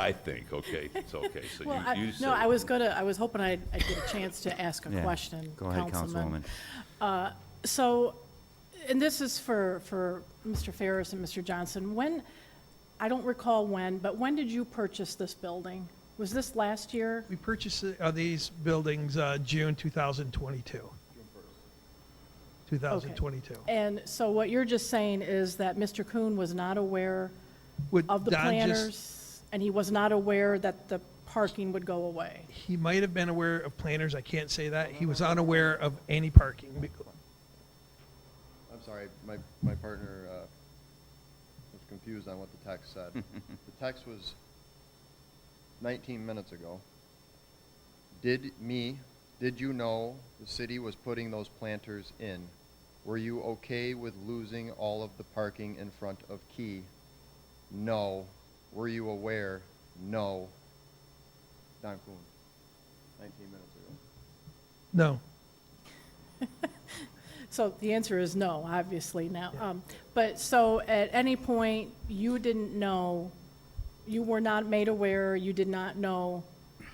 I think, okay, it's okay. So Well, you say. no, I was hoping I'd get a chance to ask a Yeah. question, Go ahead, Councilman. Councilwoman. So, and this is for Mr. Ferris and Mr. Johnson. When, I don't recall when, but when did you purchase this building? Was this last year? We purchased these buildings June 2022. June 1st. 2022. And so what you're just saying is that Mr. Kuhn was not aware Would of the Don just- planners, and he was not aware that the parking would go away? He might have been aware of planners, I can't say that. He was unaware of any parking. I'm sorry, my partner was confused on what the text said. The text was 19 minutes ago. Did you know the city was putting those planters in? Were you okay with losing all of the parking in front of Key? No. Were you aware? No. Don Kuhn, 19 minutes ago. No. So the answer is no, obviously now. But so at any point, you didn't know, you were not made aware, you did not know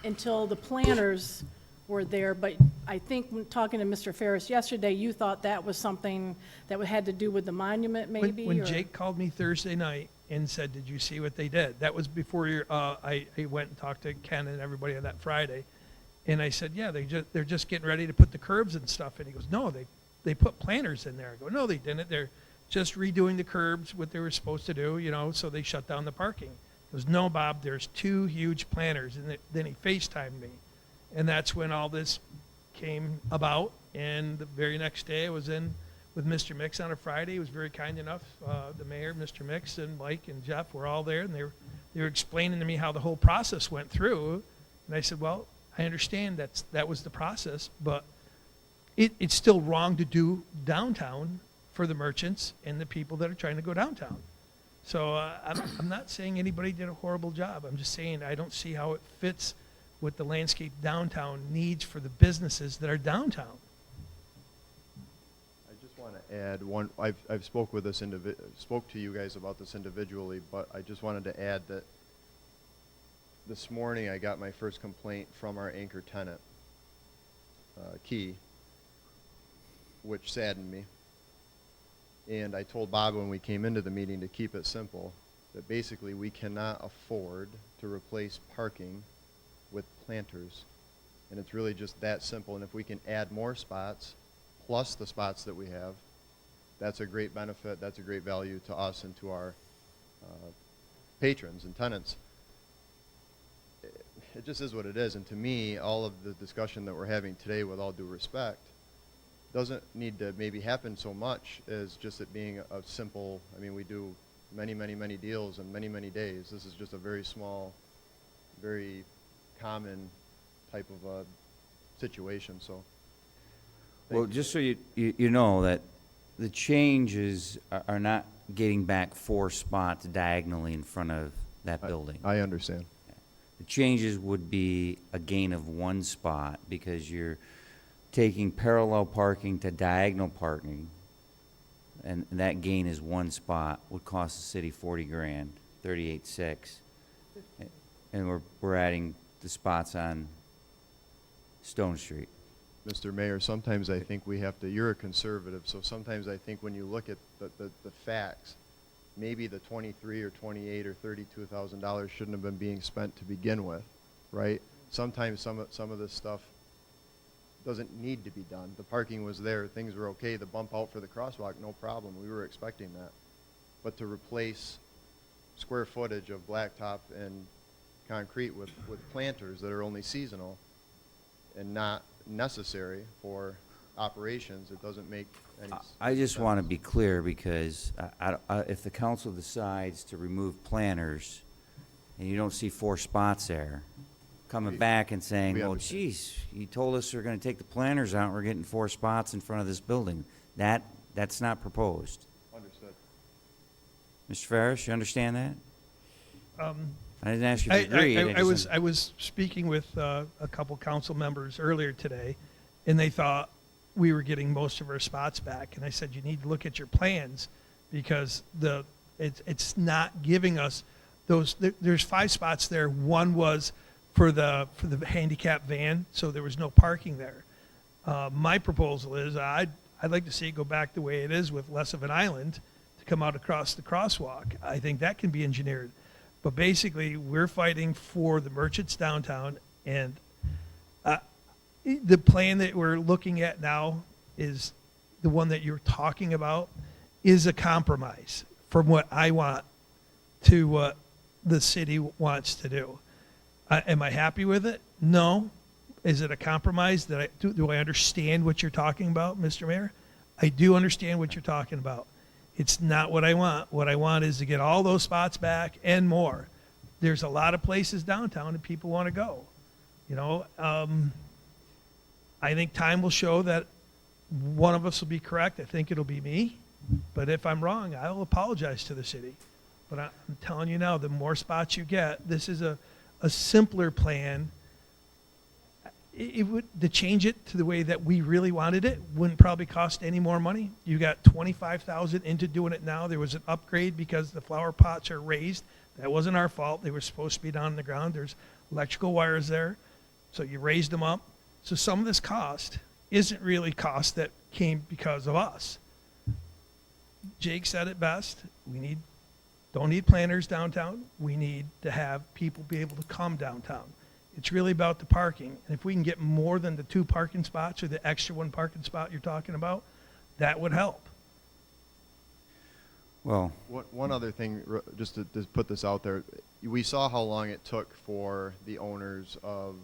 until the planners were there. But I think when talking to Mr. Ferris yesterday, you thought that was something that had to do with the monument maybe? When or- Jake called me Thursday night and said, "Did you see what they did?" That was before I went and talked to Ken and everybody on that Friday. And I said, "Yeah, they're just getting ready to put the curbs and stuff." And he goes, "No, they put planters in there." I go, "No, they didn't. They're just redoing the curbs, what they were supposed to do, so they shut down the parking." He goes, "No, Bob, there's 2 huge planters." And then he FaceTimed me. And that's when all this came about. And the very next day I was in with Mr. Mix on a Friday. He was very kind enough. The mayor, Mr. Mix, and Mike and Jeff were all there. And they were explaining to me how the whole process went through. And I said, "Well, I understand that was the process, but it's still wrong to do downtown for the merchants and the people that are trying to go downtown." So I'm not saying anybody did a horrible job. I'm just saying I don't see how it fits what the landscape downtown needs for the businesses that are downtown. I just want to add one. I've spoke to you guys about this individually, but I just wanted to add that this morning I got my first complaint from our anchor tenant, Key, which saddened me. And I told Bob when we came into the meeting to keep it simple, that basically we cannot afford to replace parking with planters. And it's really just that simple. And if we can add more spots, plus the spots that we have, that's a great benefit, that's a great value to us and to our patrons and tenants. It just is what it is. And to me, all of the discussion that we're having today, with all due respect, doesn't need to maybe happen so much as just it being a simple, we do many, many, many deals in many, many days. This is just a very small, very common type of a situation. So, Well, just so you know that the changes are not getting back 4 spots diagonally in front of that building. I understand. The changes would be a gain of 1 spot because you're taking parallel parking to diagonal parking, and that gain is 1 spot, would cost the city 40 grand, 38.6. And we're adding the spots on Stone Street. Mr. Mayor, sometimes I think we have to, you're a conservative, so sometimes I think when you look at the facts, maybe the $23 or $28 or $32,000 shouldn't have been being spent to begin with, right? Sometimes some of this stuff doesn't need to be done. The parking was there, things were okay, the bump out for the crosswalk, no problem, we were expecting that. But to replace square footage of blacktop and concrete with planters that are only seasonal and not necessary for operations, it doesn't make any sense. I just want to be clear because if the council decides to remove planters and you don't see 4 spots there, coming back and saying, we "Oh, understand. geez, you told us we're going to take the planters out and we're getting 4 spots in front of this building." That's not proposed. Understood. Mr. Ferris, you understand that? I didn't ask you I, to agree. I was speaking with a couple council members earlier today, and they thought we were getting most of our spots back. And I said, you need to look at your plans because it's not giving us there's 5 spots there. One was for the handicap van, so there was no parking there. My proposal is I'd like to see it go back the way it is with less of an island to come out across the crosswalk. I think that can be engineered. But basically, we're fighting for the merchants downtown, and the plan that we're looking at now is the one that you're talking about is a compromise from what I want to what the city wants to do. Am I happy with it? No. Is it a compromise? Do I understand what you're talking about, Mr. Mayor? I do understand what you're talking about. It's not what I want. What I want is to get all those spots back and more. There's a lot of places downtown that people want to go. You know, I think time will show that one of us will be correct. I think it'll be me. But if I'm wrong, I'll apologize to the city. But I'm telling you now, the more spots you get, this is a simpler plan. To change it to the way that we really wanted it wouldn't probably cost any more money. You got $25,000 into doing it now. There was an upgrade because the flower pots are raised. That wasn't our fault. They were supposed to be down on the ground. There's electrical wires there. So you raised them up. So some of this cost isn't really cost that came because of us. Jake said it best. Don't need planners downtown. We need to have people be able to come downtown. It's really about the parking. And if we can get more than the 2 parking spots or the extra 1 parking spot you're talking about, that would help. Well, One other thing, just to put this out there, we saw how long it took for the owners of,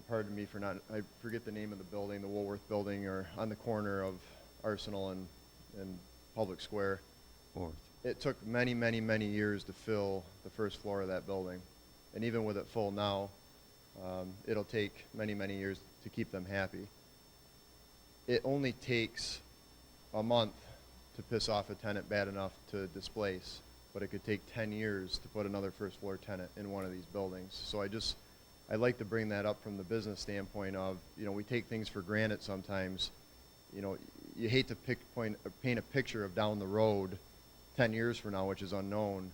pardon me for not, I forget the name of the building, the Woolworth building, or on the corner of Arsenal and Public Square. It took many, many, many years to fill the first floor of that building. And even with it full now, it'll take many, many years to keep them happy. It only takes a month to piss off a tenant bad enough to displace, but it could take 10 years to put another first floor tenant in one of these buildings. So I'd like to bring that up from the business standpoint of, you know, we take things for granted sometimes. You know, you hate to paint a picture of down the road 10 years from now, which is unknown,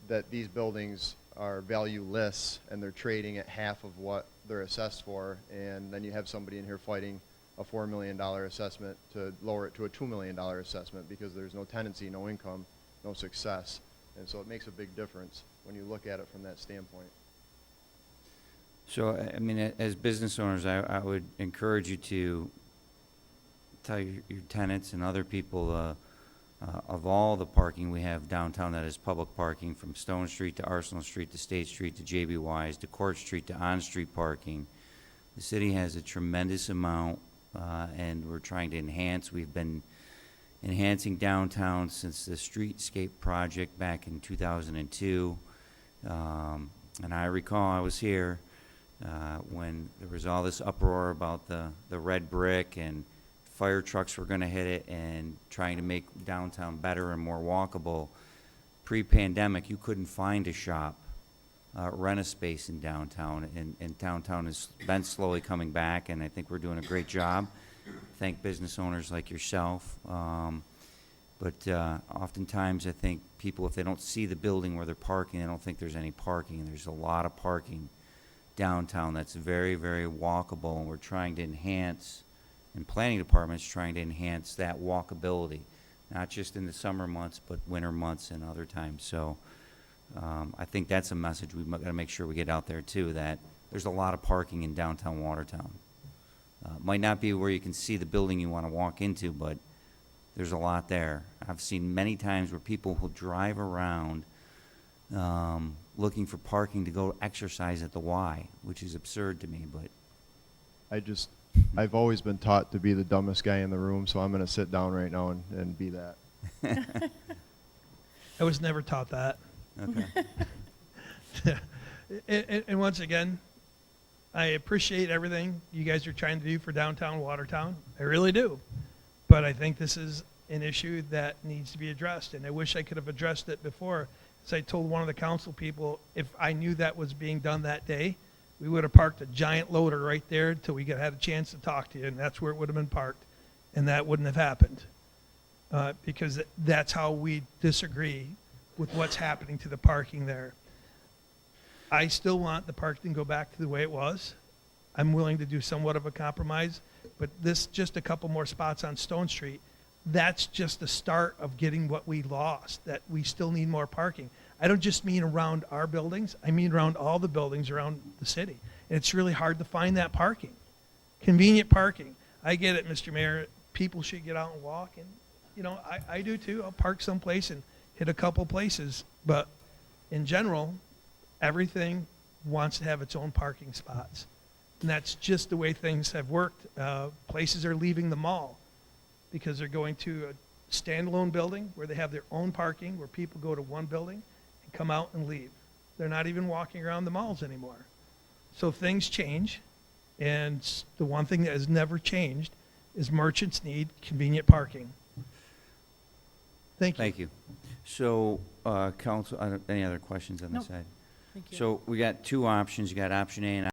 that these buildings are valueless and they're trading at half of what they're assessed for, and then you have somebody in here fighting a $4 million assessment to lower it to a $2 million assessment because there's no tenancy, no income, no success. And so it makes a big difference when you look at it from that standpoint. so, I mean, as business owners, I would encourage you to tell your tenants and other people, of all the parking we have downtown that is public parking, from Stone Street to Arsenal Street to State Street to JB Wise to Court Street to on-street parking. The city has a tremendous amount, and we're trying to enhance. We've been enhancing downtown since the streetscape project back in 2002. And I recall I was here when there was all this uproar about the red brick and fire trucks were going to hit it and trying to make downtown better and more walkable. Pre-pandemic, you couldn't find a shop, rent a space in downtown, and downtown has been slowly coming back, and I think we're doing a great job. Thank business owners like yourself. But oftentimes I think people, if they don't see the building where they're parking, they don't think there's any parking, and there's a lot of parking downtown that's very, very walkable, and we're trying to enhance, and planning department's trying to enhance that walkability, not just in the summer months, but winter months and other times. So I think that's a message we've got to make sure we get out there too, that there's a lot of parking in downtown Watertown. Might not be where you can see the building you want to walk into, but there's a lot there. I've seen many times where people will drive around looking for parking to go exercise at the Y, which is absurd to me, but I've always been taught to be the dumbest guy in the room, so I'm going to sit down right now and be that. I was never taught that. okay. And once again, I appreciate everything you guys are trying to do for downtown Watertown. I really do. But I think this is an issue that needs to be addressed, and I wish I could have addressed it before. As I told one of the council people, if I knew that was being done that day, we would have parked a giant loader right there until we had a chance to talk to you, and that's where it would have been parked, and that wouldn't have happened because that's how we disagree with what's happening to the parking there. I still want the parking to go back to the way it was. I'm willing to do somewhat of a compromise, but this, just a couple more spots on Stone Street, that's just the start of getting what we lost, that we still need more parking. I don't just mean around our buildings, I mean around all the buildings around the city. And it's really hard to find that parking. Convenient parking. I get it, Mr. Mayor, people should get out and walk, and, you know, I do too. I'll park someplace and hit a couple places, but in general, everything wants to have its own parking spots. And that's just the way things have worked. Places are leaving the mall because they're going to a standalone building where they have their own parking, where people go to one building and come out and leave. They're not even walking around the malls anymore. So things change, and the one thing that has never changed is merchants need convenient parking. Thank you. Thank you. So, council, any other questions on this Nope. side? Thank you. So we got two options. You got option A and